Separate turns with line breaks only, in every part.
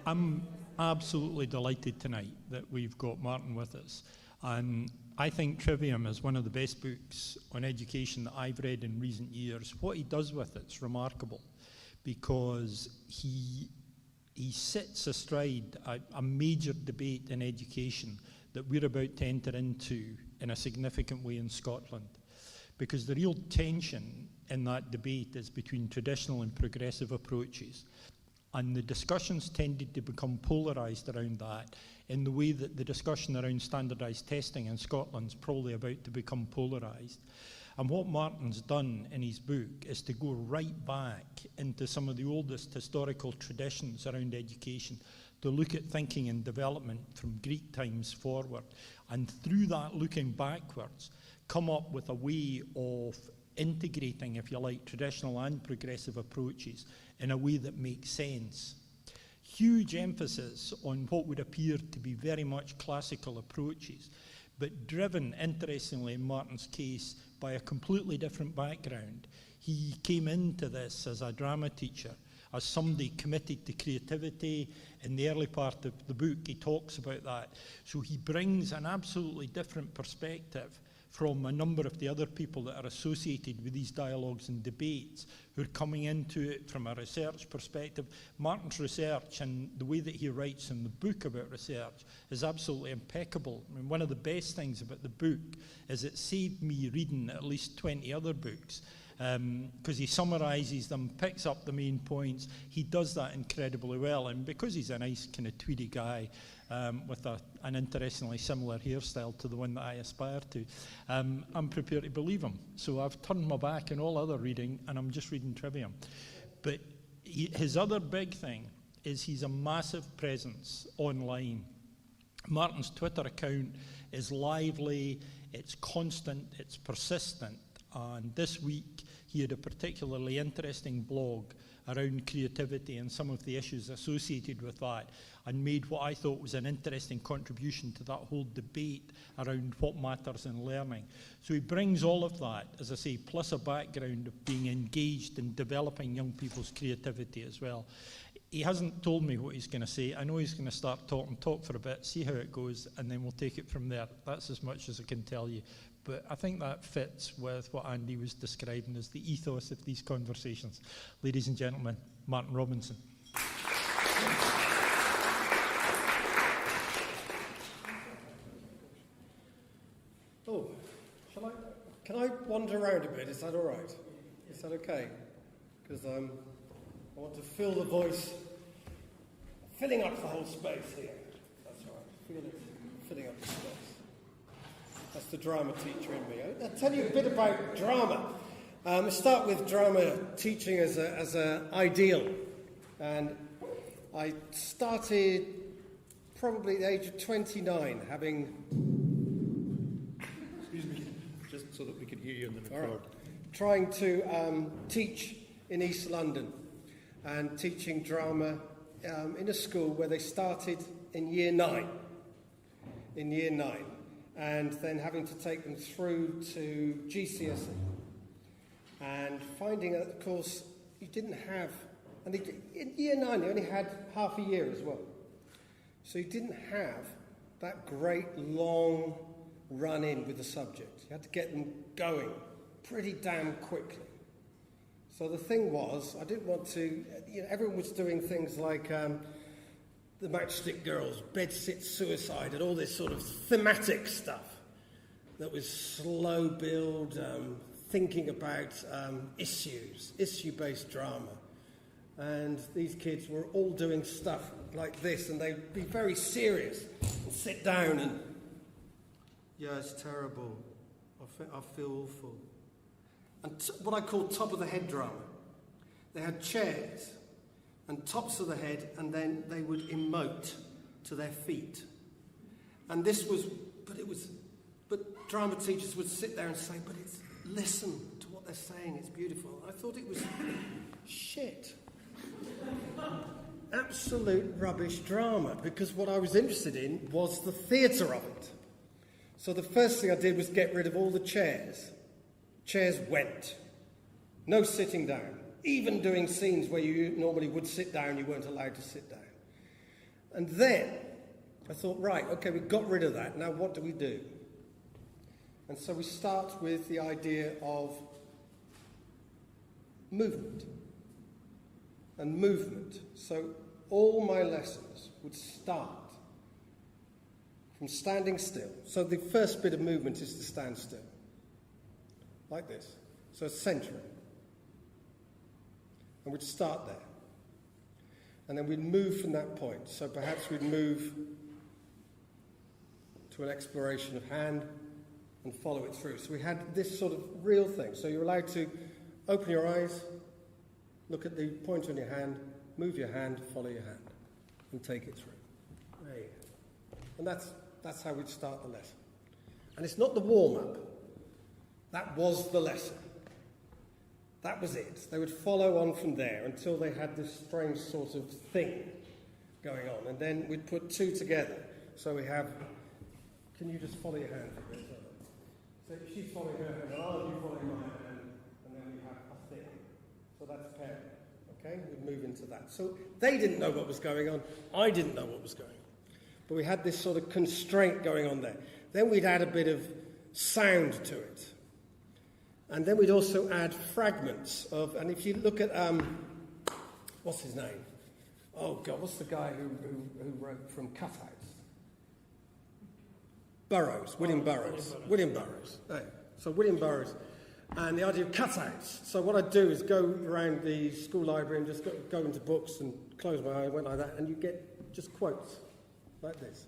I'm absolutely delighted tonight that we've got Martin with us. And I think Trivium is one of the best books on education that I've read in recent years. What he does with it's remarkable, because he sits astride a major debate in education that we're about to enter into in a significant way in Scotland. Because the real tension in that debate is between traditional and progressive approaches. And the discussions tended to become polarised around that in the way that the discussion around standardised testing in Scotland's probably about to become polarised. And what Martin's done in his book is to go right back into some of the oldest historical traditions around education, to look at thinking and development from Greek times forward, and through that looking backwards, come up with a way of integrating, if you like, traditional and progressive approaches in a way that makes sense. Huge emphasis on what would appear to be very much classical approaches, but driven, interestingly, in Martin's case, by a completely different background. He came into this as a drama teacher, as somebody committed to creativity. In the early part of the book, he talks about that. So he brings an absolutely different perspective from a number of the other people that are associated with these dialogues and debates, who are coming into it from a research perspective. Martin's research and the way that he writes in the book about research is absolutely impeccable. I mean, one of the best things about the book is it saved me reading at least 20 other books, because he summarises them, picks up the main points. He does that incredibly well, and because he's a nice kind of tweedy guy with an interestingly similar hairstyle to the one that I aspire to, I'm prepared to believe him. So I've turned my back on all other reading, and I'm just reading Trivium. But his other big thing is he's a massive presence online. Martin's Twitter account is lively, it's constant, it's persistent, and this week he had a particularly interesting blog around creativity and some of the issues associated with that, and made what I thought was an interesting contribution to that whole debate around what matters in learning. So he brings all of that, as I say, plus a background of being engaged in developing young people's creativity as well. He hasn't told me what he's going to say. I know he's going to start talk for a bit, see how it goes, and then we'll take it from there. That's as much as I can tell you. But I think that fits with what Andy was describing as the ethos of these conversations. Ladies and gentlemen, Martin Robinson.
Oh, can I wander around a bit? Is that all right? Is that okay? Because I want to fill the voice, filling up the whole space here. That's all right. Feel it, filling up the space. That's the drama teacher in me. I'll tell you a bit about drama. I start with drama teaching as an ideal. And I started probably at the age of 29, having... Excuse me, just so that we can hear you in the record. Right. Trying to teach in East London and teaching drama in a school where they started in year 9. In year 9. And then having to take them through to GCSE. And finding that, of course, you didn't have... And in year 9, they only had half a year as well. So you didn't have that great long run-in with the subject. You had to get them going pretty damn quickly. So the thing was, I didn't want to... everyone was doing things like... the Matchstick Girls, bedsit suicide, and all this sort of thematic stuff that was slow build, thinking about issues, issue-based drama. And these kids were all doing stuff like this, and they'd be very serious and sit down and, yeah, it's terrible. I feel awful. And what I call top-of-the-head drama. They had chairs and tops of the head, and then they would emote to their feet. And this was, but drama teachers would sit there and say, but listen to what they're saying, it's beautiful. I thought it was shit. Absolute rubbish drama, because what I was interested in was the theatre of it. So the first thing I did was get rid of all the chairs. Chairs went. No sitting down. Even doing scenes where you normally would sit down, you weren't allowed to sit down. And then I thought, right, okay, we got rid of that. Now what do we do? And so we start with the idea of movement. And movement. So all my lessons would start from standing still. So the first bit of movement is to stand still. Like this. So centering. And we'd start there. And then we'd move from that point. So perhaps we'd move to an exploration of hand and follow it through. So we had this sort of real thing. So you're allowed to open your eyes, look at the point on your hand, move your hand, follow your hand, and take it through. There you go. And that's how we'd start the lesson. And it's not the warm-up. That was the lesson. That was it. They would follow on from there until they had this strange sort of thing going on. And then we'd put two together. So we have, can you just follow your hand for a bit? So she's following her hand, you following my hand, and then we have a thing. So that's pairing. Okay? We'd move into that. So they didn't know what was going on. I didn't know what was going on. But we had this sort of constraint going on there. Then we'd add a bit of sound to it. And then we'd also add fragments of, and if you look at, what's his name? Oh God, what's the guy who wrote from Cutouts? Burroughs, William Burroughs. William Burroughs. There. So William Burroughs. And the idea of cutouts. So what I'd do is go around the school library and just go into books and close my eye, went like that, and you get just quotes like this.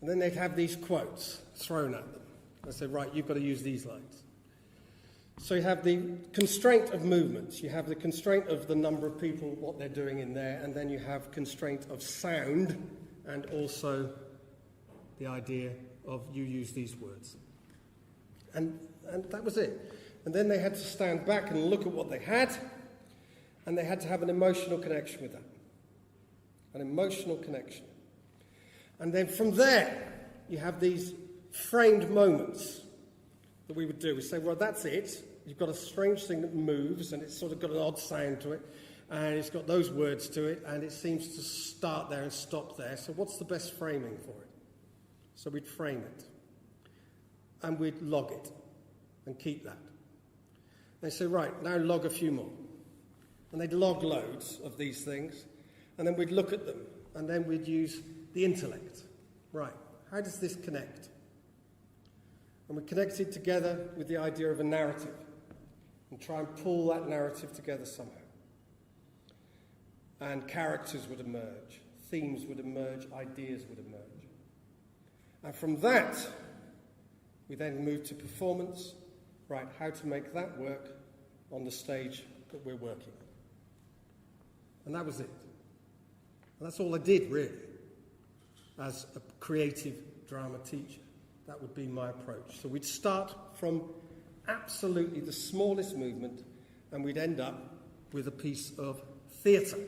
And then they'd have these quotes thrown at them. I said, right, you've got to use these lines. So you have the constraint of movements, you have the constraint of the number of people, what they're doing in there, and then you have constraint of sound, and also the idea of you use these words. And that was it. And then they had to stand back and look at what they had, and they had to have an emotional connection with that. An emotional connection. And then from there, you have these framed moments that we would do. We say, well, that's it. You've got a strange thing that moves, and it's sort of got an odd sound to it, and it's got those words to it, and it seems to start there and stop there. So what's the best framing for it? So we'd frame it, and we'd log it, and keep that. They say, right, now log a few more. And they'd log loads of these things, and then we'd look at them, and then we'd use the intellect. Right, how does this connect? And we connect it together with the idea of a narrative and try and pull that narrative together somehow. And characters would emerge, themes would emerge, ideas would emerge. And from that, we then move to performance. Right, how to make that work on the stage that we're working on. And that was it. And that's all I did, really, as a creative drama teacher. That would be my approach. So we'd start from absolutely the smallest movement, and we'd end up with a piece of theatre.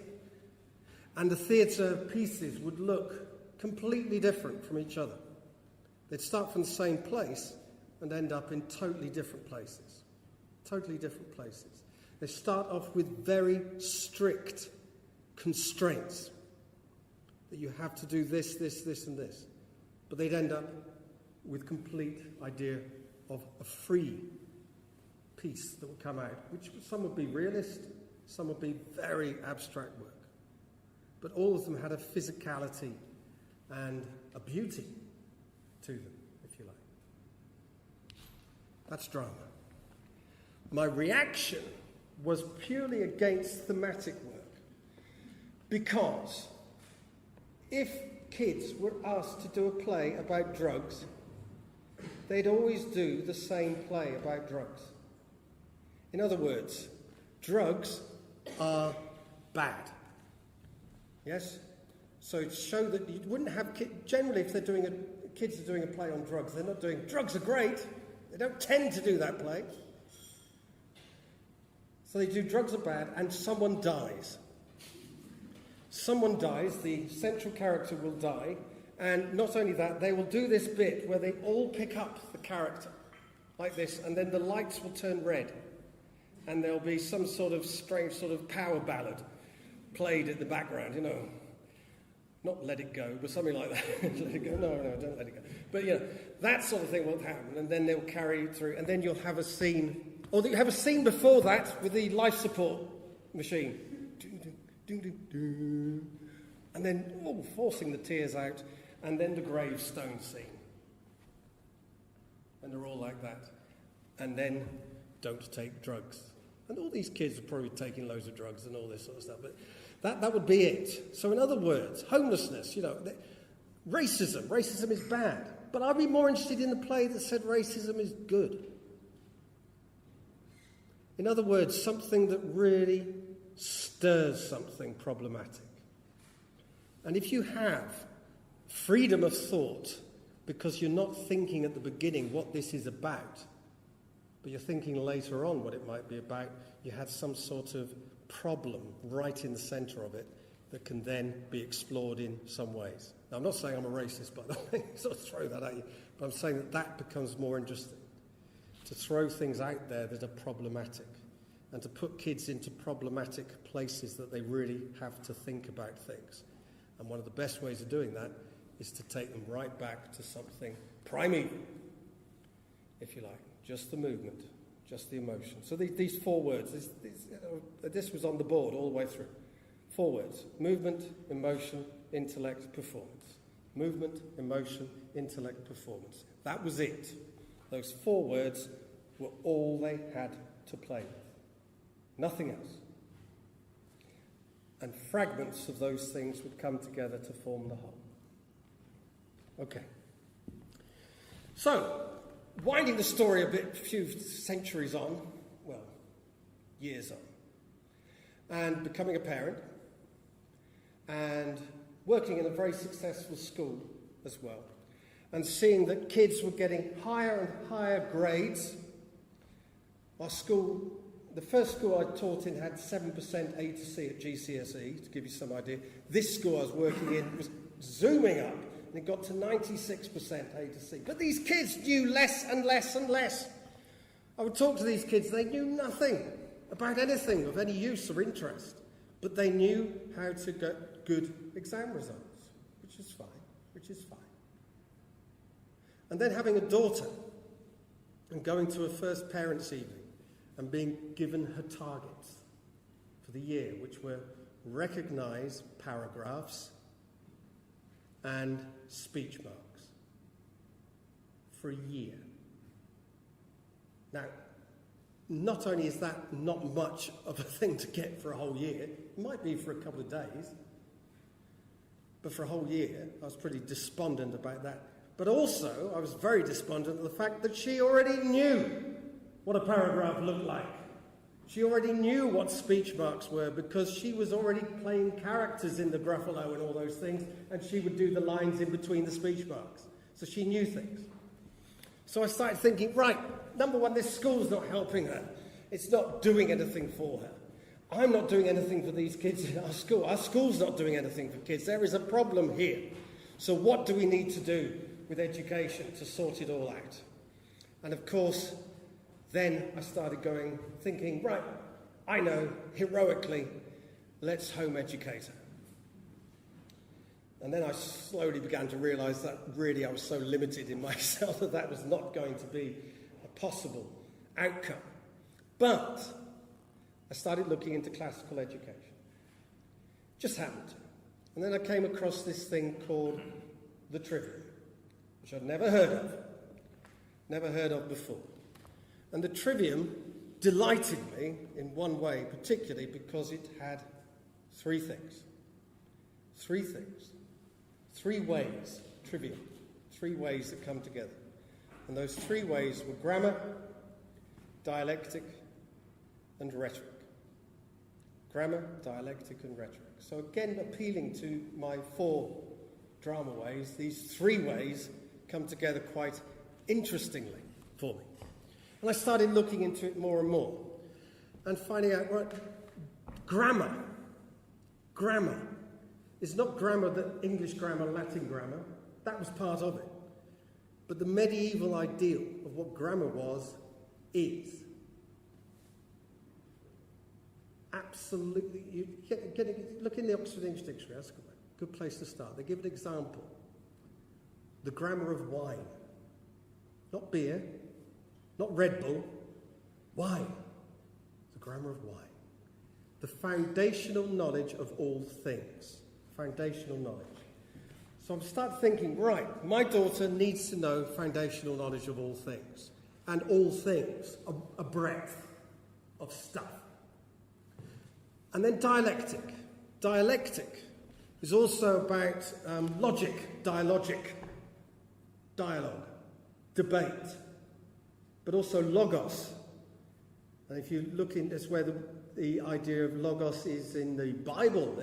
And the theatre pieces would look completely different from each other. They'd start from the same place and end up in totally different places. Totally different places. They start off with very strict constraints that you have to do this, this, this, and this. But they'd end up with complete idea of a free piece that would come out, which some would be realist, some would be very abstract work. But all of them had a physicality and a beauty to them, if you like. That's drama. My reaction was purely against thematic work, because if kids were asked to do a play about drugs, they'd always do the same play about drugs. In other words, drugs are bad. Yes? So to show that you wouldn't have generally if they're doing kids are doing a play on drugs, they're not doing drugs are great. They don't tend to do that play. So they do drugs are bad, and someone dies. Someone dies, the central character will die, and not only that, they will do this bit where they all pick up the character, like this, and then the lights will turn red, and there'll be some sort of strange sort of power ballad played in the background, you know. Not let it go, but something like that. Let it go. No, don't let it go. But, that sort of thing will happen, and then they'll carry it through, and then you'll have a scene, or you have a scene before that with the life support machine. And then, forcing the tears out, and then the gravestone scene. And they're all like that. And then, don't take drugs. And all these kids are probably taking loads of drugs and all this sort of stuff, but that would be it. So in other words, homelessness, racism is bad. But I'd be more interested in the play that said racism is good. In other words, something that really stirs something problematic. And if you have freedom of thought, because you're not thinking at the beginning what this is about, but you're thinking later on what it might be about, you have some sort of problem right in the centre of it that can then be explored in some ways. Now, I'm not saying I'm a racist, by the way, sort of throw that at you, but I'm saying that becomes more interesting. To throw things out there that are problematic, and to put kids into problematic places that they really have to think about things. And one of the best ways of doing that is to take them right back to something primeval, if you like, just the movement, just the emotion. So these 4 words, this was on the board all the way through. 4 words: movement, emotion, intellect, performance. Movement, emotion, intellect, performance. That was it. Those 4 words were all they had to play with. Nothing else. And fragments of those things would come together to form the whole. Okay. So, winding the story a few centuries on, years on, and becoming a parent, and working in a very successful school as well, and seeing that kids were getting higher and higher grades. Our school, the first school I taught in, had 7% A to C at GCSE, to give you some idea. This school I was working in was zooming up, and it got to 96% A to C. But these kids knew less and less and less. I would talk to these kids, they knew nothing about anything of any use or interest, but they knew how to get good exam results, which is fine. And then having a daughter, and going to a first parents' evening, and being given her targets for the year, which were recognise paragraphs and speech marks for a year. Now, not only is that not much of a thing to get for a whole year, it might be for a couple of days, but for a whole year, I was pretty despondent about that. But also, I was very despondent at the fact that she already knew what a paragraph looked like. She already knew what speech marks were, because she was already playing characters in the Gruffalo and all those things, and she would do the lines in between the speech marks. So she knew things. So I started thinking, right, number one, this school's not helping her. It's not doing anything for her. I'm not doing anything for these kids in our school. Our school's not doing anything for kids. There is a problem here. So what do we need to do with education to sort it all out? And of course, then I started thinking, right, I know, heroically, let's home educate her. And then I slowly began to realise that really I was so limited in myself that was not going to be a possible outcome. But I started looking into classical education. Just happened to. And then I came across this thing called the Trivium, which I'd never heard of before. And the Trivium delighted me in one way, particularly because it had 3 things. 3 things. 3 ways, Trivium. 3 ways that come together. And those 3 ways were grammar, dialectic, and rhetoric. Grammar, dialectic, and rhetoric. So again, appealing to my 4 drama ways, these 3 ways come together quite interestingly for me. And I started looking into it more and more, and finding out, right, grammar is not grammar, the English grammar, Latin grammar. That was part of it. But the medieval ideal of what grammar was is absolutely, look in the Oxford English Dictionary, that's a good one. Good place to start. They give an example. The grammar of wine. Not beer, not Red Bull, wine. The grammar of wine. The foundational knowledge of all things. Foundational knowledge. So I'm start thinking, right, my daughter needs to know foundational knowledge of all things. And all things, a breadth of stuff. And then dialectic. Dialectic is also about logic, dialogic, dialogue, debate, but also logos. And if you look in, that's where the idea of logos is in the Bible.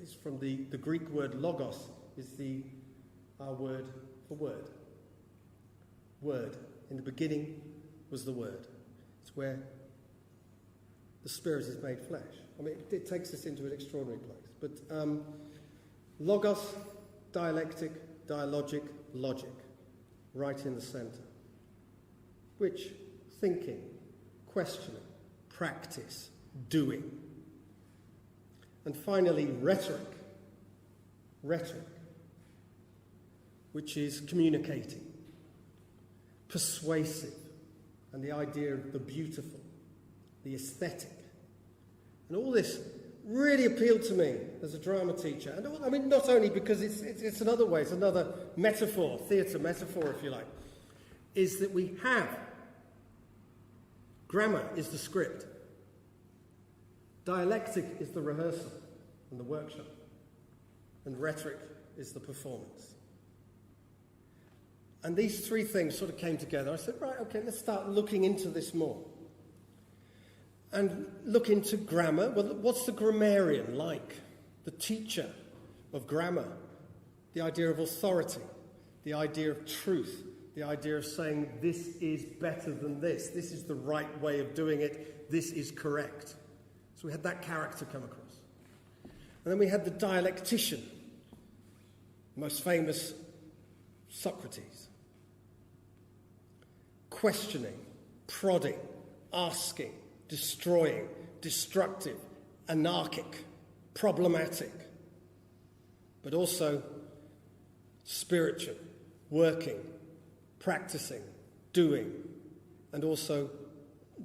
It's from the Greek word logos, is our word for word. Word. In the beginning was the Word. It's where the Spirit is made flesh. I mean, it takes us into an extraordinary place. But logos, dialectic, dialogic, logic, right in the centre. Which thinking, questioning, practice, doing. And finally, rhetoric. Rhetoric, which is communicating. Persuasive, and the idea of the beautiful, the aesthetic. And all this really appealed to me as a drama teacher. And I mean, not only because it's another way, it's another metaphor, theatre metaphor, if you like, is that we have grammar is the script, dialectic is the rehearsal and the workshop, and rhetoric is the performance. And these three things sort of came together. I said, right, okay, let's start looking into this more. And look into grammar. Well, what's the grammarian like? The teacher of grammar. The idea of authority. The idea of truth. The idea of saying, this is better than this. This is the right way of doing it. This is correct. So we had that character come across. And then we had the dialectician. Most famous, Socrates. Questioning, prodding, asking, destroying, destructive, anarchic, problematic, but also spiritual, working, practicing, doing, and also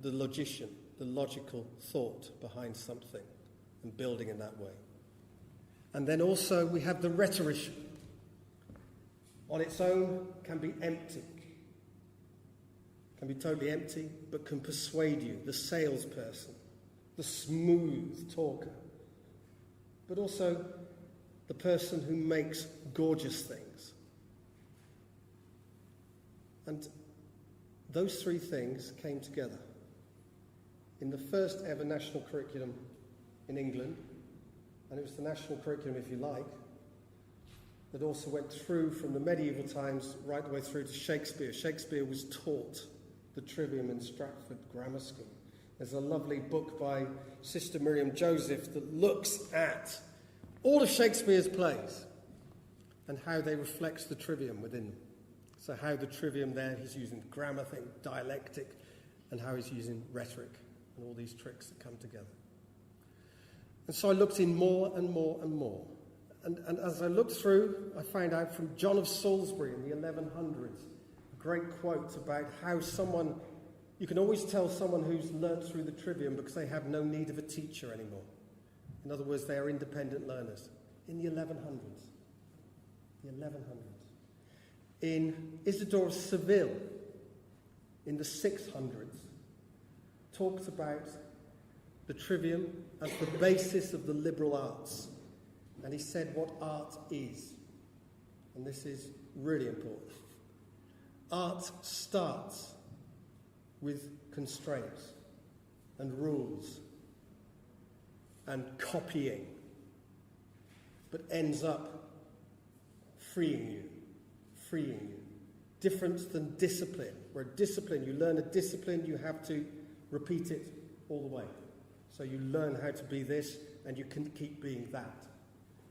the logician, the logical thought behind something and building in that way. And then also we have the rhetorician. On its own can be empty. Can be totally empty, but can persuade you, the salesperson, the smooth talker, but also the person who makes gorgeous things. And those three things came together in the first ever national curriculum in England, and it was the national curriculum, if you like, that also went through from the medieval times right the way through to Shakespeare. Shakespeare was taught the Trivium in Stratford Grammar School. There's a lovely book by Sister Miriam Joseph that looks at all of Shakespeare's plays and how they reflect the Trivium within them. So how the Trivium there, he's using grammar thing, dialectic, and how he's using rhetoric and all these tricks that come together. And so I looked in more and more and more. And as I looked through, I found out from John of Salisbury in the 1100s, great quote about how someone, you can always tell someone who's learnt through the Trivium because they have no need of a teacher anymore. In other words, they are independent learners. In the 1100s. The 1100s. In Isidore of Seville, in the 600s, talks about the Trivium as the basis of the liberal arts. And he said what art is. And this is really important. Art starts with constraints and rules and copying, but ends up freeing you. Different than discipline, where discipline, you learn a discipline, you have to repeat it all the way. So you learn how to be this, and you can keep being that.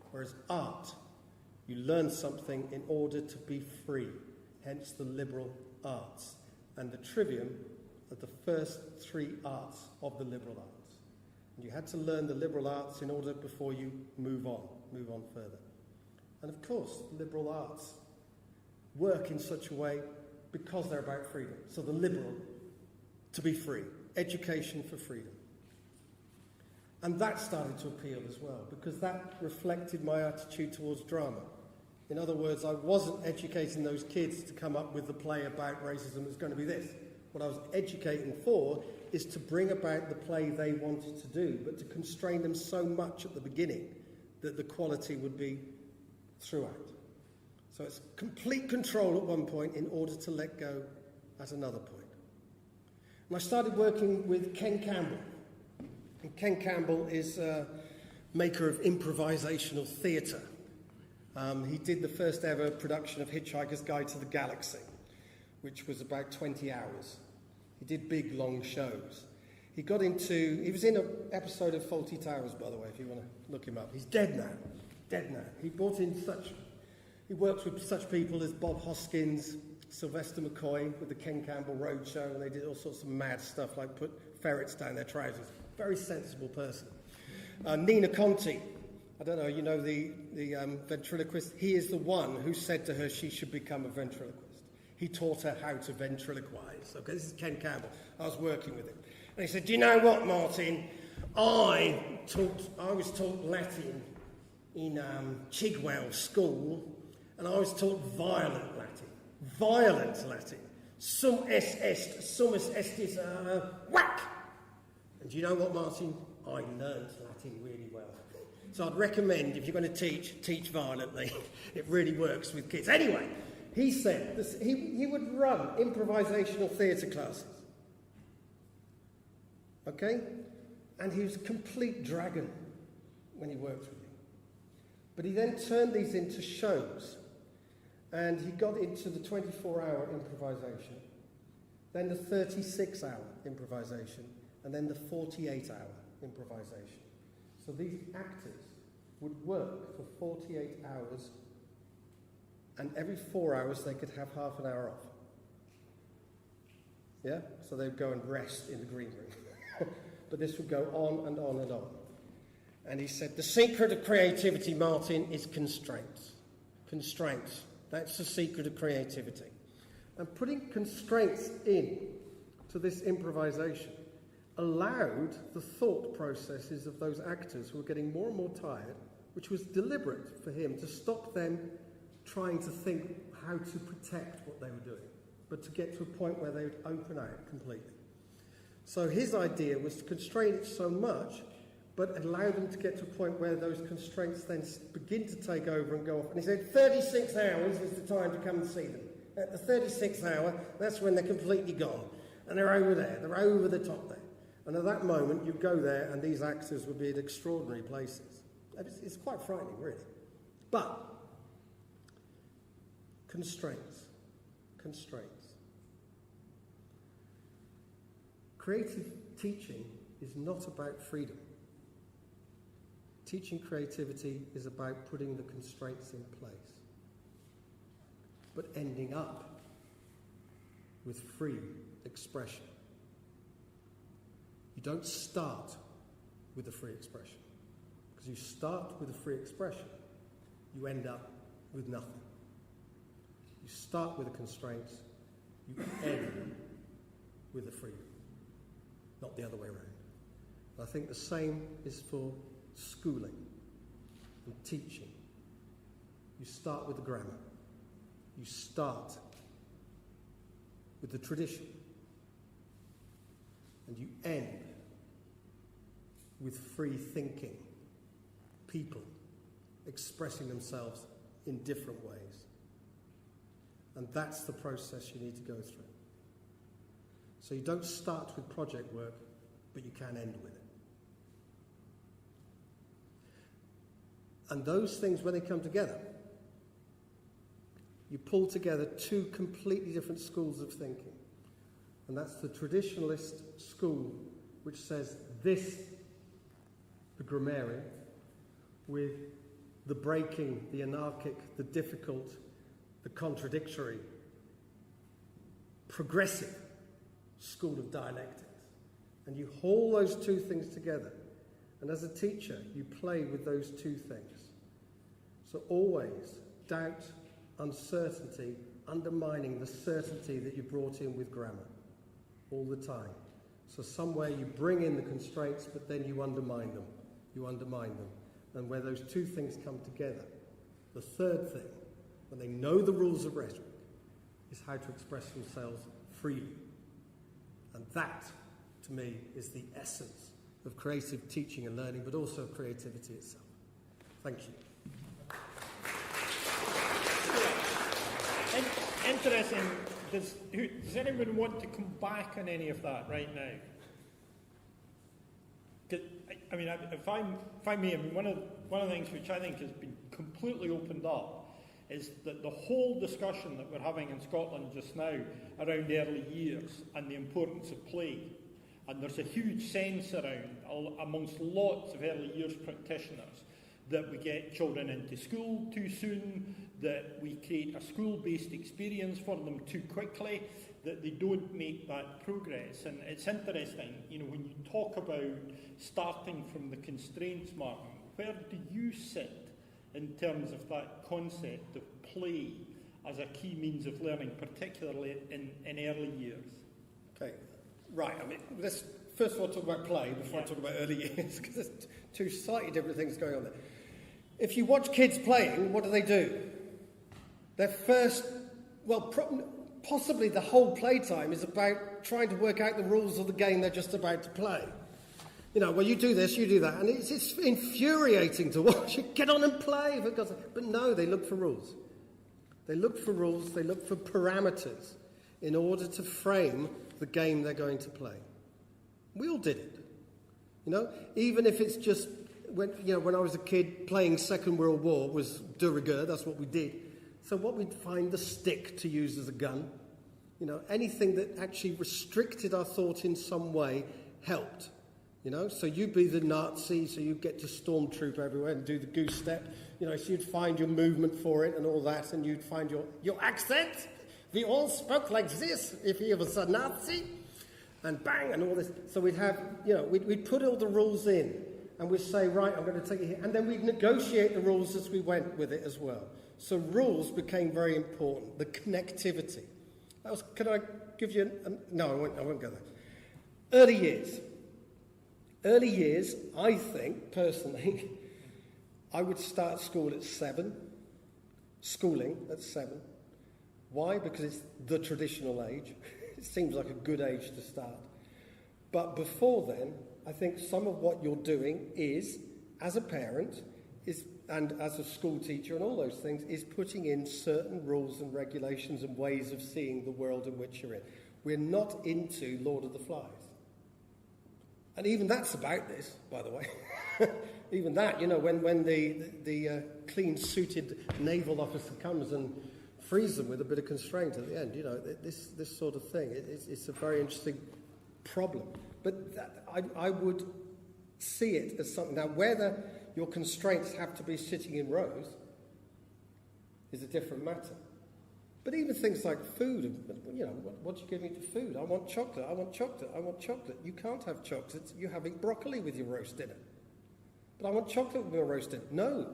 Whereas art, you learn something in order to be free. Hence the liberal arts. And the Trivium are the first three arts of the liberal arts. And you had to learn the liberal arts in order before you move on further. And of course, liberal arts work in such a way because they're about freedom. So the liberal, to be free, education for freedom. And that started to appeal as well, because that reflected my attitude towards drama. In other words, I wasn't educating those kids to come up with the play about racism that's going to be this. What I was educating for is to bring about the play they wanted to do, but to constrain them so much at the beginning that the quality would be throughout. So it's complete control at one point in order to let go at another point. And I started working with Ken Campbell. And Ken Campbell is a maker of improvisational theatre. He did the first ever production of Hitchhiker's Guide to the Galaxy, which was about 20 hours. He did big, long shows. He was in an episode of Fawlty Towers, by the way, if you want to look him up. He's dead now. He worked with such people as Bob Hoskins, Sylvester McCoy with the Ken Campbell Roadshow, and they did all sorts of mad stuff like put ferrets down their trousers. Very sensible person. Nina Conti, I don't know, you know the ventriloquist? He is the one who said to her she should become a ventriloquist. He taught her how to ventriloquize. Okay, this is Ken Campbell. I was working with him. And he said, do you know what, Martin? I was taught Latin in Chigwell School, and I was taught violent Latin. Sum est, sumus estis, whack! And do you know what, Martin? I learned Latin really well. So I'd recommend, if you're going to teach violently. It really works with kids. Anyway, he said he would run improvisational theatre classes. Okay? And he was a complete dragon when he worked with me. But he then turned these into shows. And he got into the 24-hour improvisation, then the 36-hour improvisation, and then the 48-hour improvisation. So these actors would work for 48 hours, and every 4 hours they could have half an hour off. Yeah? So they would go and rest in the green room. But this would go on and on and on. And he said, the secret of creativity, Martin, is constraints. Constraints. That's the secret of creativity. And putting constraints in to this improvisation allowed the thought processes of those actors who were getting more and more tired, which was deliberate for him to stop them trying to think how to protect what they were doing, but to get to a point where they would open out completely. So his idea was to constrain it so much, but allow them to get to a point where those constraints then begin to take over and go off. And he said 36 hours is the time to come and see them. At the 36th hour, that's when they're completely gone. And they're over there, they're over the top there. And at that moment, you go there and these actors would be at extraordinary places. It's quite frightening, really. But, constraints. Creative teaching is not about freedom. Teaching creativity is about putting the constraints in place, but ending up with free expression. You don't start with a free expression, because you start with a free expression, you end up with nothing. You start with the constraints, you end with the freedom, not the other way around. And I think the same is for schooling and teaching. You start with the grammar. You start with the tradition. And you end with free thinking, people expressing themselves in different ways. And that's the process you need to go through. So you don't start with project work, but you can end with it. And those things, when they come together, you pull together two completely different schools of thinking. And that's the traditionalist school, which says this, the grammarian, with the breaking, the anarchic, the difficult, the contradictory, progressive school of dialectics. And you haul those two things together. And as a teacher, you play with those two things. So always doubt, uncertainty, undermining the certainty that you brought in with grammar all the time. So somewhere you bring in the constraints, but then you undermine them. And where those two things come together, the third thing, when they know the rules of rhetoric, is how to express themselves freely. And that, to me, is the essence of creative teaching and learning, but also of creativity itself. Thank you.
Interesting. Does anyone want to come back on any of that right now? I mean, if I may, one of the things which I think has been completely opened up is that the whole discussion that we're having in Scotland just now around early years and the importance of play, and there's a huge sense around amongst lots of early years practitioners that we get children into school too soon, that we create a school-based experience for them too quickly, that they don't make that progress. And it's interesting, when you talk about starting from the constraints, Martin, where do you sit in terms of that concept of play as a key means of learning, particularly in early years?
Okay, right. I mean, let's first of all talk about play before I talk about early years, because there's two slightly different things going on there. If you watch kids playing, what do? Their first, possibly the whole playtime is about trying to work out the rules of the game they're just about to play. You do this, you do that, and it's infuriating to watch. You get on and play, but no, they look for rules. They look for parameters in order to frame the game they're going to play. We all did it. Even if it's just when I was a kid, playing Second World War was de rigueur. That's what we did. So what we'd find, the stick to use as a gun, anything that actually restricted our thought in some way helped. So you'd be the Nazi, so you'd get to stormtroop everywhere and do the goose step. So you'd find your movement for it and all that, and you'd find your accent. We all spoke like this if he was a Nazi, and bang, and all this. So we'd have, we'd put all the rules in, and we'd say, right, I'm going to take it here, and then we'd negotiate the rules as we went with it as well. So rules became very important. The connectivity. Can I give you? No, I won't go there. Early years, I think, personally, I would start schooling at 7. Why? Because it's the traditional age. It seems like a good age to start. But before then, I think some of what you're doing is, as a parent, and as a school teacher and all those things, is putting in certain rules and regulations and ways of seeing the world in which you're in. We're not into Lord of the Flies. And even that's about this, by the way. Even that, when the clean-suited naval officer comes and frees them with a bit of constraint at the end, this sort of thing. It's a very interesting problem. But I would see it as something. Now, whether your constraints have to be sitting in rows is a different matter. But even things like food, what do you give me to food? I want chocolate. You can't have chocolate. You're having broccoli with your roast dinner. But I want chocolate with my roast dinner. No.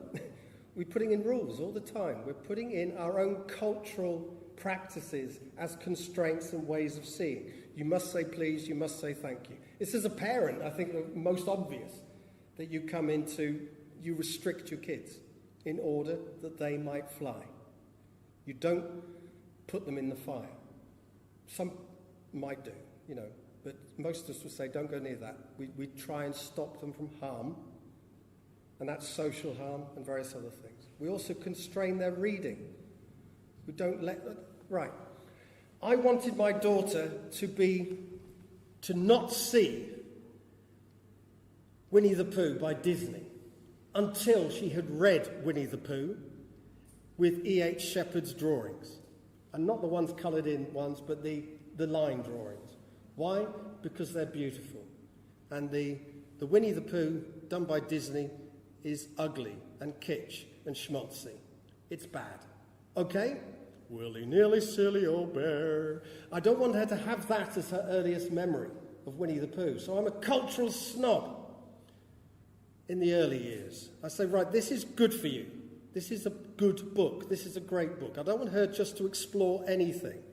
We're putting in rules all the time. We're putting in our own cultural practices as constraints and ways of seeing. You must say please, you must say thank you. It's as a parent, I think, the most obvious that you come into, you restrict your kids in order that they might fly. You don't put them in the fire. Some might do, but most of us will say, don't go near that. We try and stop them from harm, and that's social harm and various other things. We also constrain their reading. We don't let them... Right. I wanted my daughter to not see Winnie the Pooh by Disney until she had read Winnie the Pooh with E.H. Shepard's drawings. And not the ones coloured in ones, but the line drawings. Why? Because they're beautiful. And the Winnie the Pooh done by Disney is ugly and kitsch and schmaltzy. It's bad. Okay? Willy-nilly, silly old bear. I don't want her to have that as her earliest memory of Winnie the Pooh. So I'm a cultural snob in the early years. I say, right, this is good for you. This is a good book. This is a great book. I don't want her just to explore anything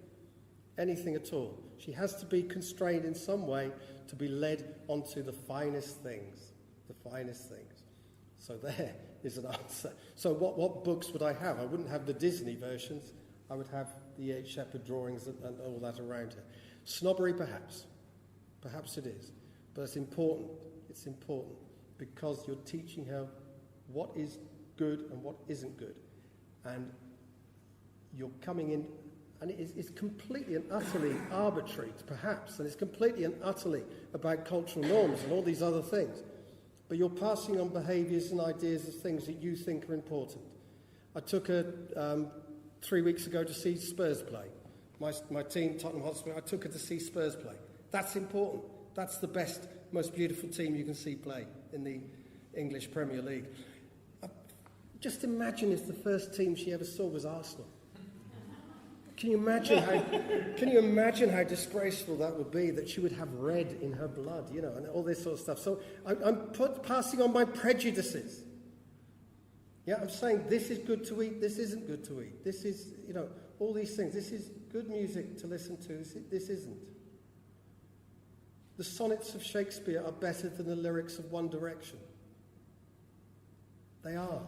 at all. She has to be constrained in some way to be led onto the finest things, So there is an answer. So what books would I have? I wouldn't have the Disney versions. I would have the E.H. Shepherd drawings and all that around her. Snobbery, perhaps. Perhaps it is. But it's important. It's important because you're teaching her what is good and what isn't good. And you're coming in, and it's completely and utterly arbitrary, perhaps, and it's completely and utterly about cultural norms and all these other things. But you're passing on behaviours and ideas of things that you think are important. I took her 3 weeks ago to see Spurs play. My team, Tottenham Hotspur, I took her to see Spurs play. That's important. That's the best, most beautiful team you can see play in the English Premier League. Just imagine if the first team she ever saw was Arsenal. Can you imagine how disgraceful that would be, that she would have red in her blood, and all this sort of stuff. So I'm passing on my prejudices. Yeah, I'm saying this is good to eat, this isn't good to eat. This is, all these things. This is good music to listen to, this isn't. The sonnets of Shakespeare are better than the lyrics of One Direction. They are.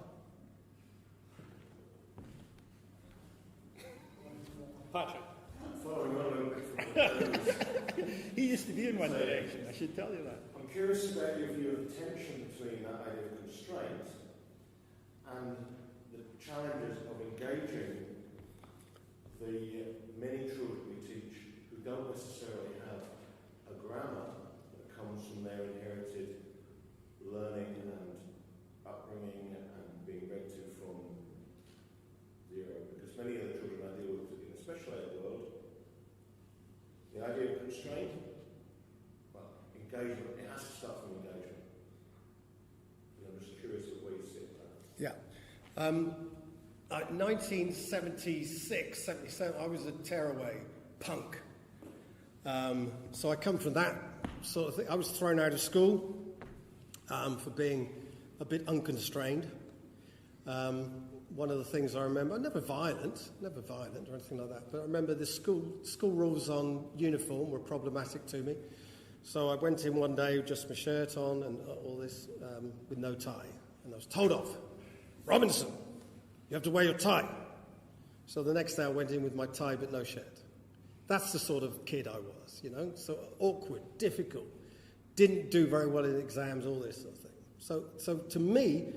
Patrick.
Following on a little bit from
He used to be in One Direction, I should tell you that.
I'm curious about your view of the tension between that idea of constraint and the challenges of engaging the many children we teach who don't necessarily have a grammar that comes from their inherited learning and upbringing and being read to from zero. Because many of the children I deal with in the special ed world, the idea of constraint, well, engagement, it has to start from engagement. I'm just curious of where you sit with that.
Yeah. 1976, 77, I was a tearaway punk. So I come from that sort of thing. I was thrown out of school for being a bit unconstrained. One of the things I remember, never violent or anything like that, but I remember the school rules on uniform were problematic to me. So I went in one day with just my shirt on and all this with no tie. And I was told off. Robinson, you have to wear your tie. So the next day I went in with my tie but no shirt. That's the sort of kid I was, so awkward, difficult, didn't do very well in exams, all this sort of thing. So to me,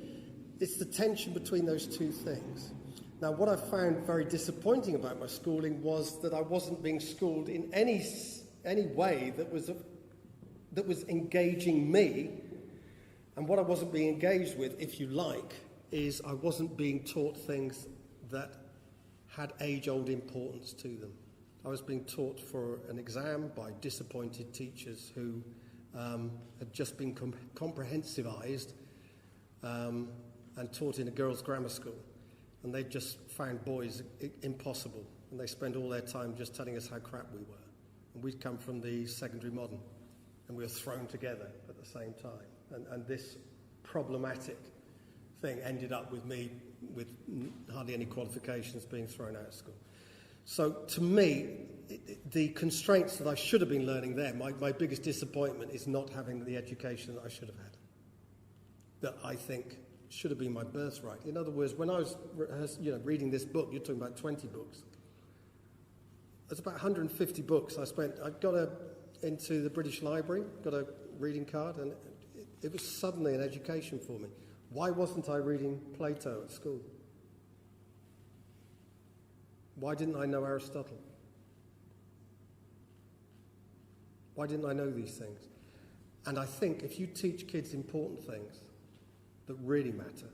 it's the tension between those two things. Now, what I found very disappointing about my schooling was that I wasn't being schooled in any way that was engaging me. And what I wasn't being engaged with, if you like, is I wasn't being taught things that had age-old importance to them. I was being taught for an exam by disappointed teachers who had just been comprehensivized and taught in a girls' grammar school. And they just found boys impossible. And they spent all their time just telling us how crap we were. And we'd come from the secondary modern. And we were thrown together at the same time. And this problematic thing ended up with me with hardly any qualifications being thrown out of school. So to me, the constraints that I should have been learning there, my biggest disappointment is not having the education that I should have had. That I think should have been my birthright. In other words, when I was reading this book, you're talking about 20 books. There's about 150 books I got into the British Library, got a reading card, and it was suddenly an education for me. Why wasn't I reading Plato at school? Why didn't I know Aristotle? Why didn't I know these things? And I think if you teach kids important things that really matter,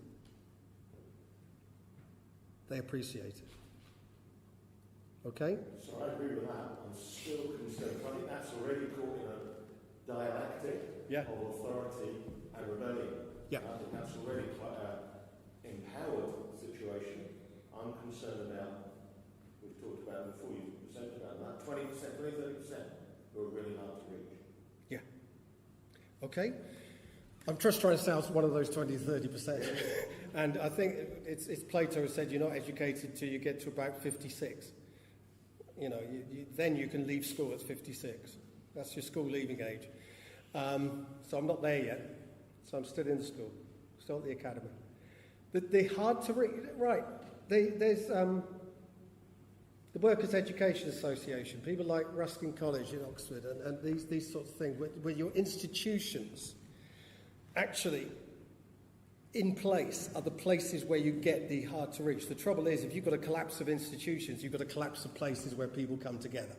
they appreciate it. Okay?
So I agree with that. I'm still concerned. I think that's already caught in a dialectic of authority and rebellion.
Yeah.
I think that's already quite an empowered situation. I'm concerned about, we've talked about it before, you presented about that, 20%, 20-30% who are really hard to reach.
Yeah. Okay. I'm just trying to say I was one of those 20-30%. And I think it's Plato who said you're not educated till you get to about 56. You know, then you can leave school at 56. That's your school leaving age. So I'm not there yet. So I'm still in the school, still at the academy. The hard to read, right? There's the Workers' Education Association, people like Ruskin College in Oxford, and these sorts of things, where your institutions actually in place are the places where you get the hard to reach. The trouble is, if you've got a collapse of institutions, you've got a collapse of places where people come together.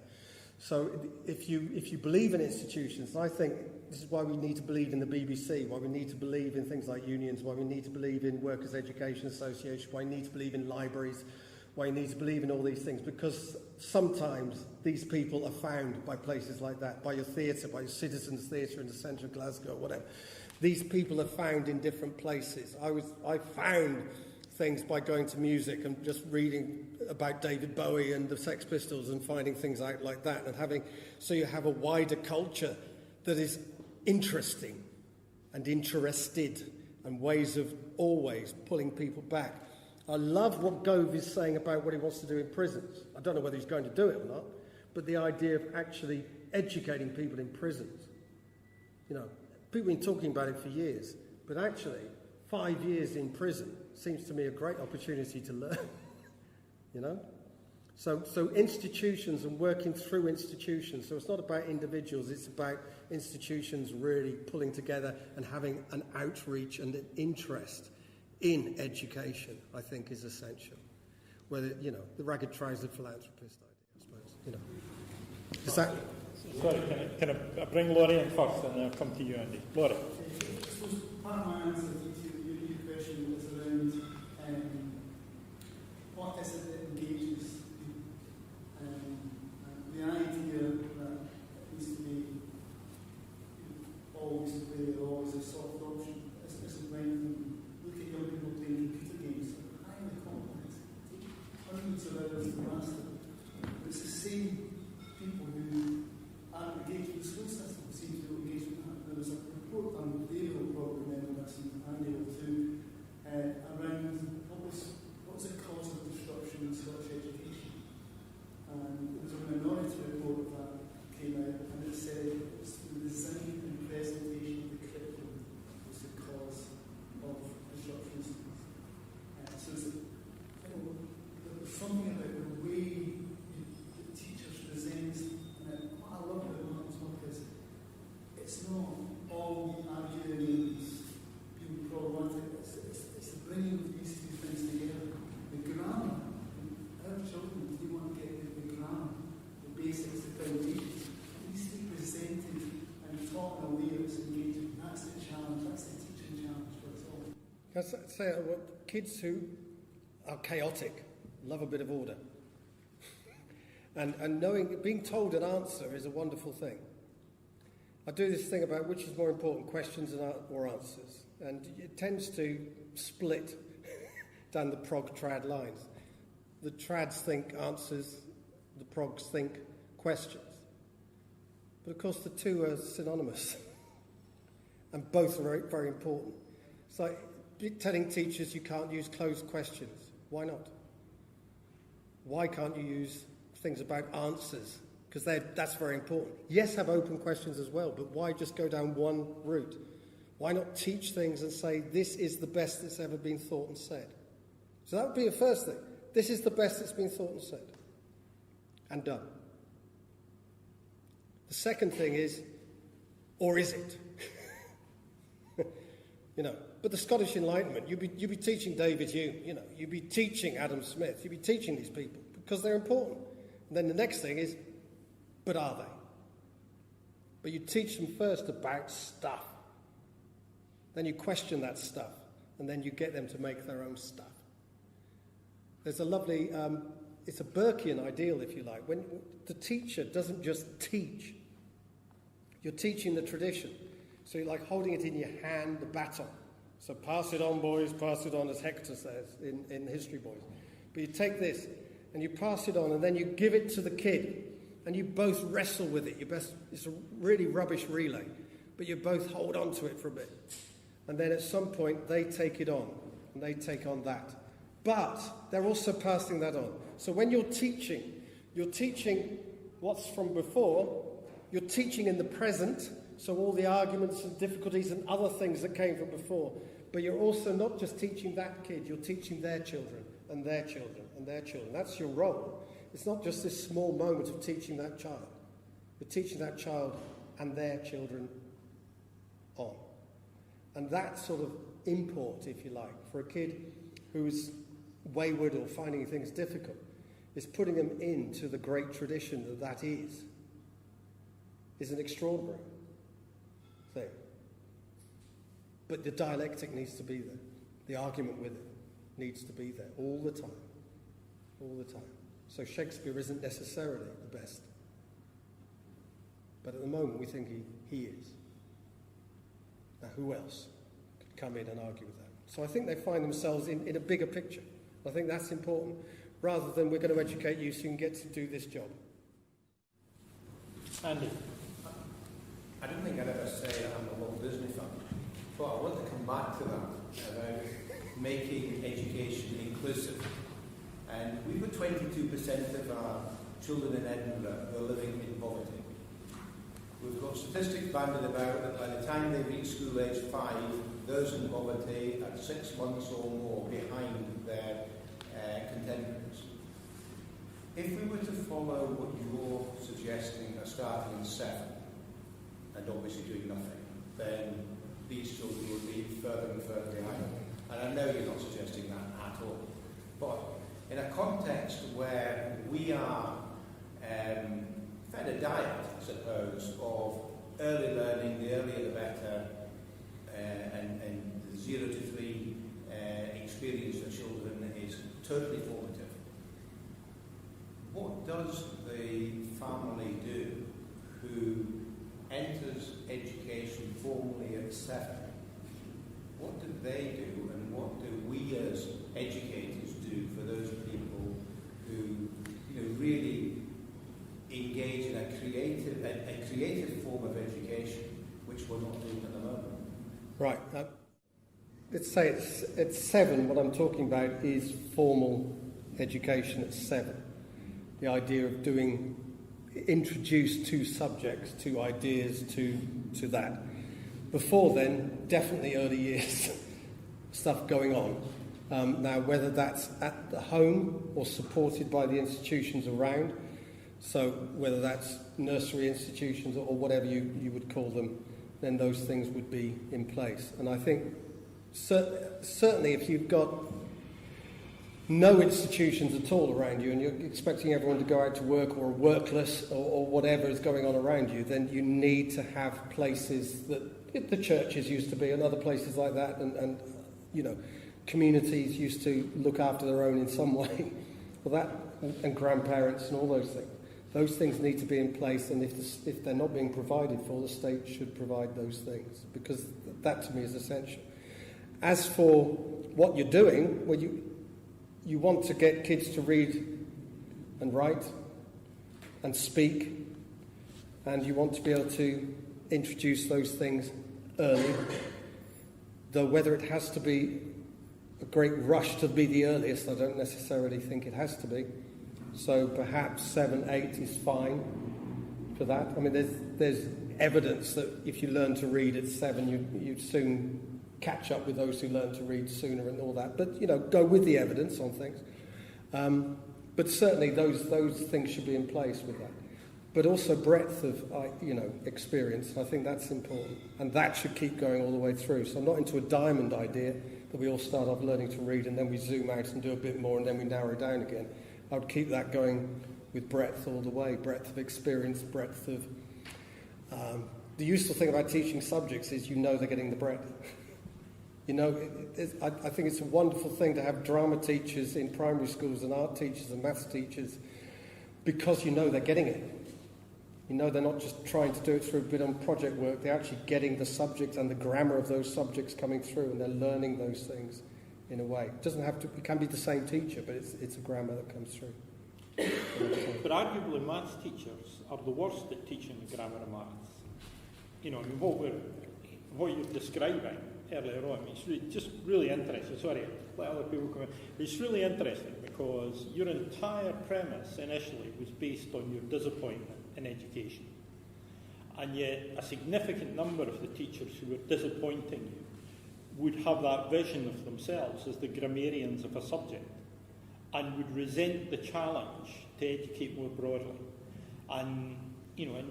So if you believe in institutions, and I think this is why we need to believe in the BBC, why we need to believe in things like unions, why we need to believe in Workers' Education Association, why we need to believe in libraries, why you need to believe in all these things, because sometimes these people are found by places like that, by your theatre, by your Citizens Theatre in the centre of Glasgow, whatever. These people are found in different places. I found things by going to music and just reading about David Bowie and the Sex Pistols and finding things out like that, and so you have a wider culture that is interesting and interested, and ways of always pulling people back. I love what Gove is saying about what he wants to do in prisons. I don't know whether he's going to do it or not, but the idea of actually educating people in prisons. You know, people have been talking about it for years, but actually 5 years in prison seems to me a great opportunity to learn. You know? So institutions and working through institutions. So it's not about individuals, it's about institutions really pulling together and having an outreach and an interest in education, I think, is essential. Whether, you know, the ragged trousered philanthropist idea, I suppose. You know. Is that...
Sorry, can I bring Laurie in first and then I'll come to you, Andy. Laurie.
Part of my answer to your question was around what is it that engages people? The idea that it needs to be always the way or always a soft option isn't right. Look at young people playing computer games, highly complex, take hundreds of hours to master. But it's the same people who aren't engaged with the school system seem to be engaged with that. There was a report on David will probably remember this, and Andy will too, around what was the cause of disruption in Scottish education. And there was a minority report that came out, and it said it was the design and presentation of the curriculum was the cause of disruptions. So there's something about the way the teachers present, and what I love about Martin's work is it's not all arguments being problematic, it's the bringing of these two things together. The grammar, our children, they want to get the grammar, the basics, the foundations. It needs to be presented and taught in a way that's engaging. That's the challenge, that's the teaching challenge for us all.
Can I say what kids who are chaotic love a bit of order. and being told an answer is a wonderful thing. I do this thing about which is more important, questions or answers. And it tends to split down the prog-trad lines. The trads think answers, the progs think questions. But of course the two are synonymous. And both are very, very important. It's like telling teachers you can't use closed questions. Why not? Why can't you use things about answers? Because that's very important. Yes, have open questions as well, but why just go down one route? Why not teach things and say, this is the best that's ever been thought and said? So that would be the first thing. This is the best that's been thought and said. And done. The second thing is, or is it? You know, but the Scottish Enlightenment, you'd be teaching David Hume, you know, you'd be teaching Adam Smith, you'd be teaching these people because they're important. And then the next thing is, but are they? But you teach them first about stuff. Then you question that stuff, and then you get them to make their own stuff. There's a lovely, it's a Burkean ideal, if you like, when the teacher doesn't just teach. You're teaching the tradition. So you're like holding it in your hand, the baton. So pass it on, boys, pass it on, as Hector says in History Boys. But you take this, and you pass it on, and then you give it to the kid, and you both wrestle with it. It's a really rubbish relay, but you both hold on to it for a bit. And then at some point they take it on, and they take on that. But they're also passing that on. So when you're teaching what's from before, you're teaching in the present, so all the arguments and difficulties and other things that came from before. But you're also not just teaching that kid, you're teaching their children, and their children, and their children. That's your role. It's not just this small moment of teaching that child. You're teaching that child and their children on. And that sort of import, if you like, for a kid who's wayward or finding things difficult, is putting them into the great tradition that is an extraordinary thing. But the dialectic needs to be there. The argument with it needs to be there all the time. All the time. So Shakespeare isn't necessarily the best. But at the moment we think he is. Now who else could come in and argue with that? So I think they find themselves in a bigger picture. I think that's important, rather than we're going to educate you so you can get to do this job.
Andy?
I don't think I'd ever say I'm a Walt Disney fan, but I want to come back to that about making education inclusive. And we've got 22% of our children in Edinburgh who are living in poverty. We've got statistics banded about that by the time they reach school age 5, those in poverty are 6 months or more behind their contemporaries. If we were to follow what you're suggesting, starting in 7, and obviously doing nothing, then these children will be further and further behind. And I know you're not suggesting that at all. But in a context where we are fed a diet, I suppose, of early learning, the earlier the better, and the 0 to 3 experience for children is totally formative. What does the family do who enters education formally at 7? What do they do, and what do we as educators do for those people who, really engage in a creative form of education, which we're not doing at the moment?
Right. Let's say it's 7. What I'm talking about is formal education at 7. The idea of introduce 2 subjects, 2 ideas to that. Before then, definitely early years stuff going on. Now, whether that's at the home or supported by the institutions around, so whether that's nursery institutions or whatever you would call them, then those things would be in place. And I think certainly if you've got no institutions at all around you and you're expecting everyone to go out to work or workless or whatever is going on around you, then you need to have places that the churches used to be and other places like that, and communities used to look after their own in some way. Well, that, and grandparents and all those things. Those things need to be in place, and if they're not being provided for, the state should provide those things, because that to me is essential. As for what you're doing, well, you want to get kids to read and write and speak, and you want to be able to introduce those things early, though whether it has to be a great rush to be the earliest, I don't necessarily think it has to be. So perhaps 7, 8 is fine for that. I mean, there's evidence that if you learn to read at 7, you'd soon catch up with those who learn to read sooner and all that. But, go with the evidence on things. But certainly those things should be in place with that. But also breadth of, experience. I think that's important. And that should keep going all the way through. So I'm not into a diamond idea that we all start off learning to read and then we zoom out and do a bit more and then we narrow down again. I would keep that going with breadth all the way, breadth of experience, breadth of... the useful thing about teaching subjects is they're getting the breadth. I think it's a wonderful thing to have drama teachers in primary schools and art teachers and maths teachers, because they're getting it. They're not just trying to do it through a bit on project work, they're actually getting the subject and the grammar of those subjects coming through, and they're learning those things in a way. It can be the same teacher, but it's a grammar that comes through.
But arguably maths teachers are the worst at teaching grammar and maths. what you're describing earlier on, it's just really interesting. Sorry, let other people come in. It's really interesting because your entire premise initially was based on your disappointment in education. And yet a significant number of the teachers who were disappointing you would have that vision of themselves as the grammarians of a subject and would resent the challenge to educate more broadly. And you know,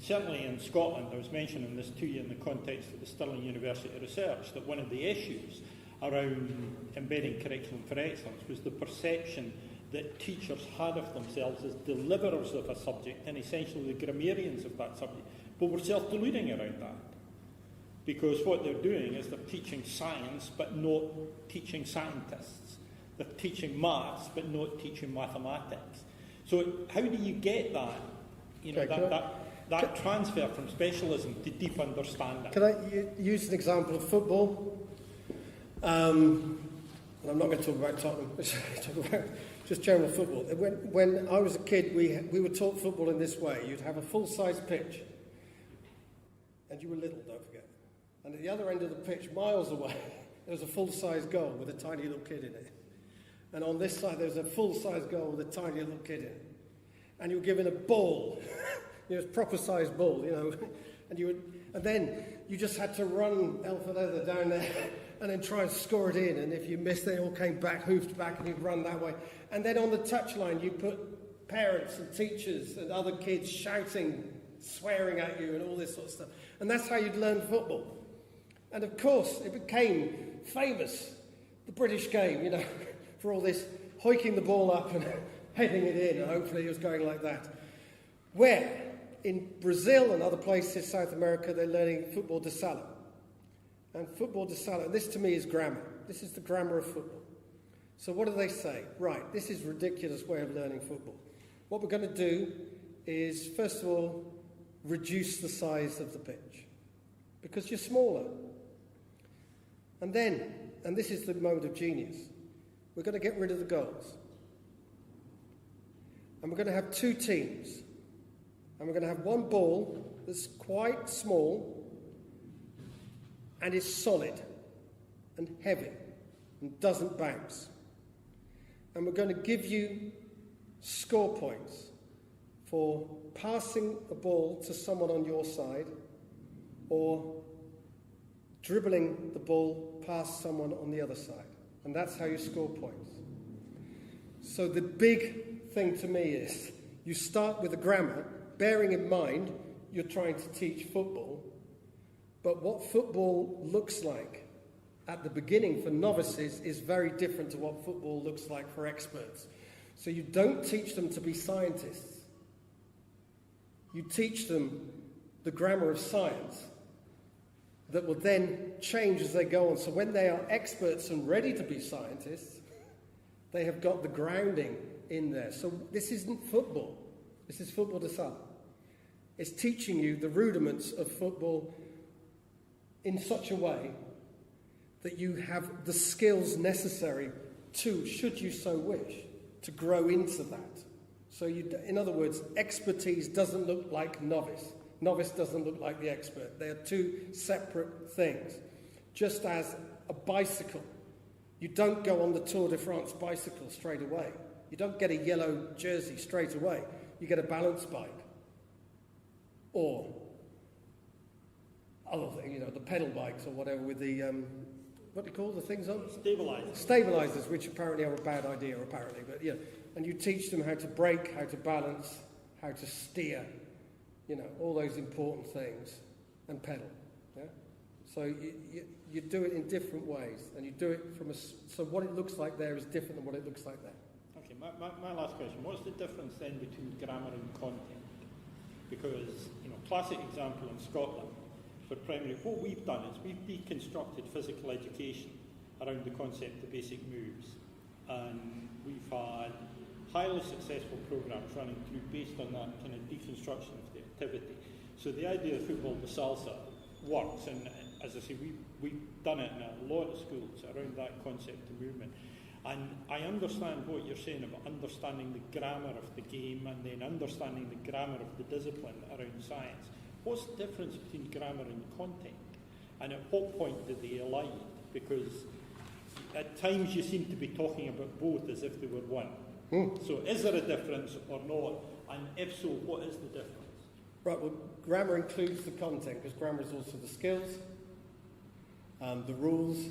certainly in Scotland, I was mentioning this to you in the context of the Stirling University research, that one of the issues around embedding curriculum for excellence was the perception that teachers had of themselves as deliverers of a subject and essentially the grammarians of that subject, but were self-deluding around that. Because what they're doing is they're teaching science but not teaching scientists. They're teaching maths but not teaching mathematics. So how do you get that? You know, that transfer from specialism to deep understanding.
Can I use an example of football? And I'm not going to talk about Tottenham. Talk about just general football. When I was a kid, we were taught football in this way. You'd have a full-size pitch, and you were little, don't forget. And at the other end of the pitch, miles away, there was a full-size goal with a tiny little kid in it. And on this side, there was a full-size goal with a tiny little kid in it. And you were given a ball, you know, a proper-sized ball, you know, and then you just had to run elf and leather down there and then try and score it in. And if you missed, they all came back, hoofed back, and you'd run that way. And then on the touchline, you put parents and teachers and other kids shouting, swearing at you, and all this sort of stuff. And that's how you'd learn football. And of course, it became famous, the British game, you know, for all this hoiking the ball up and heading it in, and hopefully it was going like that. Where in Brazil and other places, South America, they're learning football de salão. And football de salão, this to me is grammar. This is the grammar of football. So what do they say? Right, this is a ridiculous way of learning football. What we're going to do is, first of all, reduce the size of the pitch, because you're smaller. And then, and this is the mode of genius, we're going to get rid of the goals. And we're going to have two teams. And we're going to have one ball that's quite small and is solid and heavy and doesn't bounce. And we're going to give you score points for passing a ball to someone on your side or dribbling the ball past someone on the other side. And that's how you score points. So the big thing to me is you start with the grammar, bearing in mind you're trying to teach football, but what football looks like at the beginning for novices is very different to what football looks like for experts. So you don't teach them to be scientists. You teach them the grammar of science that will then change as they go on. So when they are experts and ready to be scientists, they have got the grounding in there. So this isn't football. This is football de salão. It's teaching you the rudiments of football in such a way that you have the skills necessary to, should you so wish, to grow into that. So in other words, expertise doesn't look like novice. Novice doesn't look like the expert. They are two separate things. Just as a bicycle, you don't go on the Tour de France bicycle straight away. You don't get a yellow jersey straight away. You get a balance bike. Or other thing, you know, the pedal bikes or whatever with the, what do you call the things on?
Stabilizers.
Stabilizers, which apparently are a bad idea, apparently. But yeah, and you teach them how to brake, how to balance, how to steer, you know, all those important things, and pedal. Yeah? So you do it in different ways, and you do it from a... So what it looks like there is different than what it looks like there.
Okay, my last question. What's the difference then between grammar and content? Because, you know, classic example in Scotland, for primary, what we've done is we've deconstructed physical education around the concept of basic moves. And we've had highly successful programs running through based on that kind of deconstruction of the activity. So the idea of football with salsa works, and as I say, we've done it in a lot of schools around that concept of movement. And I understand what you're saying about understanding the grammar of the game and then understanding the grammar of the discipline around science. What's the difference between grammar and content? And at what point do they align? Because at times you seem to be talking about both as if they were one. So is there a difference or not? And if so, what is the difference?
Right, well, grammar includes the content, because grammar is also the skills, the rules,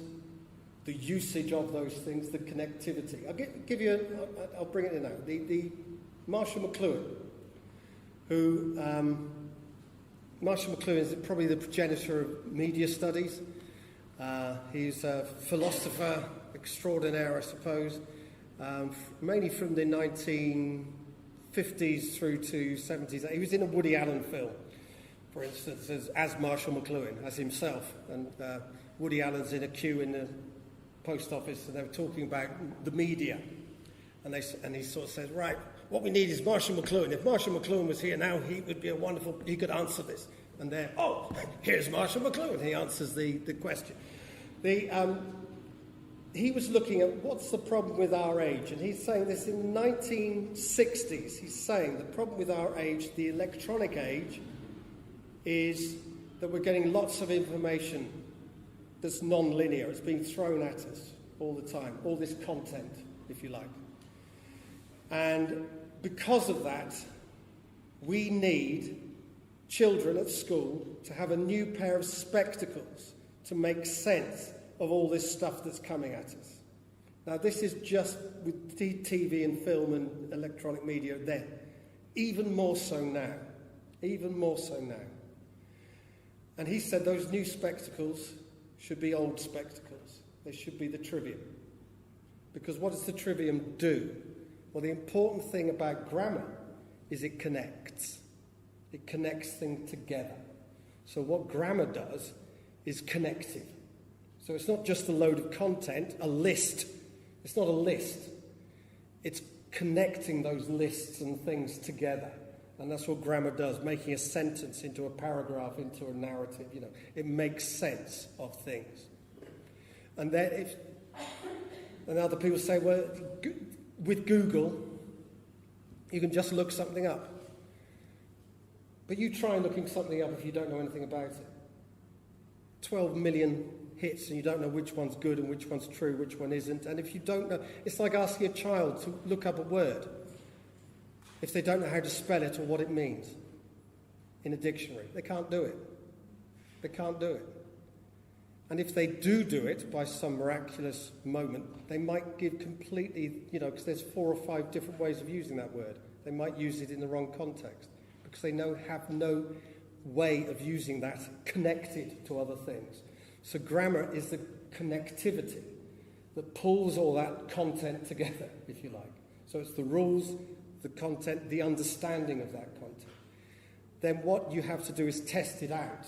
the usage of those things, the connectivity. I'll bring it in now. The Marshall McLuhan, Marshall McLuhan is probably the progenitor of media studies. He's a philosopher extraordinaire, I suppose, mainly from the 1950s through to 70s. He was in a Woody Allen film, for instance, as Marshall McLuhan, as himself. And Woody Allen's in a queue in the post office, and they were talking about the media. And he sort of says, right, what we need is Marshall McLuhan. If Marshall McLuhan was here now, he would be he could answer this. And then, here's Marshall McLuhan. He answers the question. He was looking at what's the problem with our age. And he's saying this in the 1960s. He's saying the problem with our age, the electronic age, is that we're getting lots of information that's non-linear. It's being thrown at us all the time, all this content, if you like. And because of that, we need children at school to have a new pair of spectacles to make sense of all this stuff that's coming at us. Now, this is just with TV and film and electronic media then. Even more so now. Even more so now. And he said those new spectacles should be old spectacles. They should be the Trivium. Because what does the Trivium do? Well, the important thing about grammar is it connects. It connects things together. So what grammar does is connective. So it's not just a load of content, a list. It's not a list. It's connecting those lists and things together. And that's what grammar does, making a sentence into a paragraph, into a narrative. It makes sense of things. And then and other people say, well, with Google, you can just look something up. But you try looking something up if you don't know anything about it. 12 million hits and you don't know which one's good and which one's true, which one isn't. And if you don't know, it's like asking a child to look up a word if they don't know how to spell it or what it means in a dictionary. They can't do it. They can't do it. And if they do it by some miraculous moment, they might give completely, because there's 4 or 5 different ways of using that word. They might use it in the wrong context because they have no way of using that connected to other things. So grammar is the connectivity that pulls all that content together, if you like. So it's the rules, the content, the understanding of that content. Then what you have to do is test it out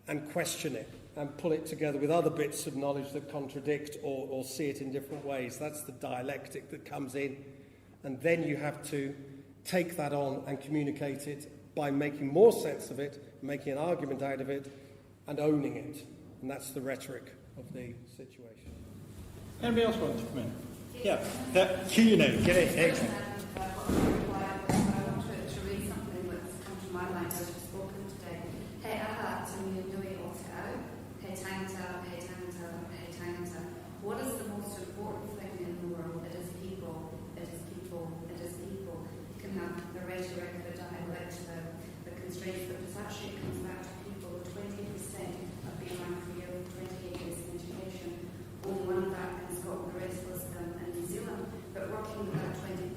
and question it and pull it together with other bits of knowledge that contradict or see it in different ways. That's the dialectic that comes in. And then you have to take that on and communicate it by making more sense of it, making an argument out of it, and owning it. And that's the rhetoric of the situation.
Anybody else want to come in? Yeah, you now. Get it. Excellent.
I want to read something that's come to my mind as you've spoken today. Hei aha, tumi nui o te au. Hei tangata, hei tangata, hei tangata. What is the most important thing in the world? It is people. It is people. It is people. You can have the rhetoric, the dialect, the constraints, but this actually comes back to people. 20% have been around for 28 years in education. Only one of that in Scotland, the rest was in New Zealand. But working with that 20%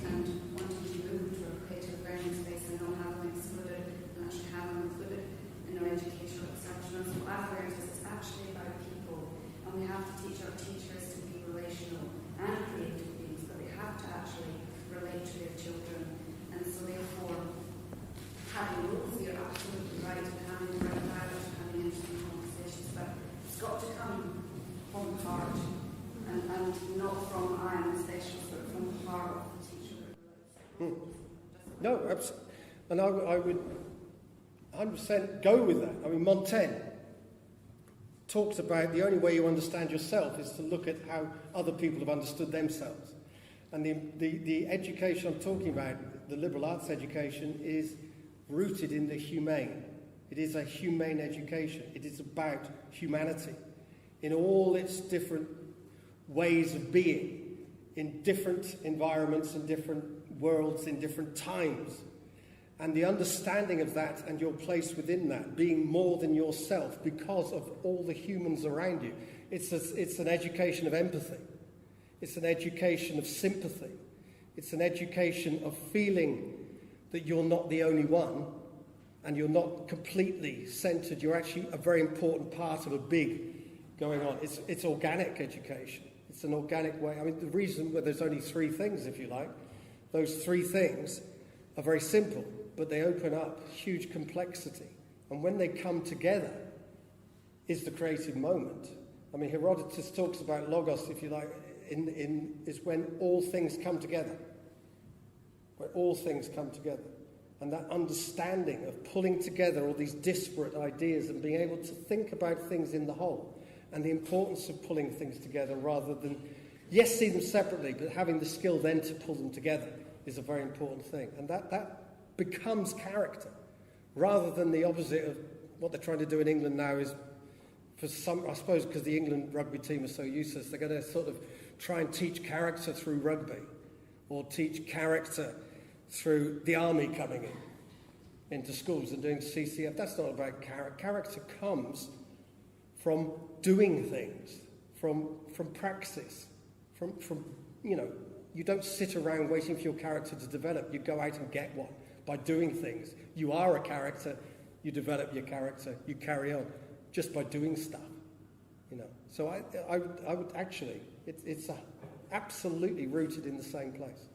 and wanting to move to a creative learning space and not have them excluded and actually have them included in our educational exception. So I've learned is it's actually about people, and we have to teach our teachers to be relational and creative beings, but they have to actually relate to their children. And so therefore, having rules, you're absolutely right, and having the right dialogue, having interesting conversations, but it's got to come from the heart. And not from I am a specialist, but from the heart of the teacher.
No, absolutely. And I would 100% go with that. I mean, Montaigne talks about the only way you understand yourself is to look at how other people have understood themselves. And the education I'm talking about, the liberal arts education, is rooted in the humane. It is a humane education. It is about humanity in all its different ways of being, in different environments, in different worlds, in different times. And the understanding of that and your place within that, being more than yourself because of all the humans around you. It's an education of empathy. It's an education of sympathy. It's an education of feeling that you're not the only one and you're not completely centered. You're actually a very important part of a big going on. It's organic education. It's an organic way. I mean, the reason where there's only three things, if you like, those three things are very simple, but they open up huge complexity. And when they come together is the creative moment. I mean, Herodotus talks about logos, if you like, is when all things come together. When all things come together. And that understanding of pulling together all these disparate ideas and being able to think about things in the whole, and the importance of pulling things together rather than, yes, see them separately, but having the skill then to pull them together is a very important thing. And that becomes character, rather than the opposite of what they're trying to do in England now is, for some, I suppose because the England rugby team is so useless, they're going to sort of try and teach character through rugby, or teach character through the army coming into schools and doing CCF. That's not about character. Character comes from doing things, from praxis, from you don't sit around waiting for your character to develop. You go out and get one by doing things. You are a character. You develop your character. You carry on just by doing stuff. So I would actually, it's absolutely rooted in the same place.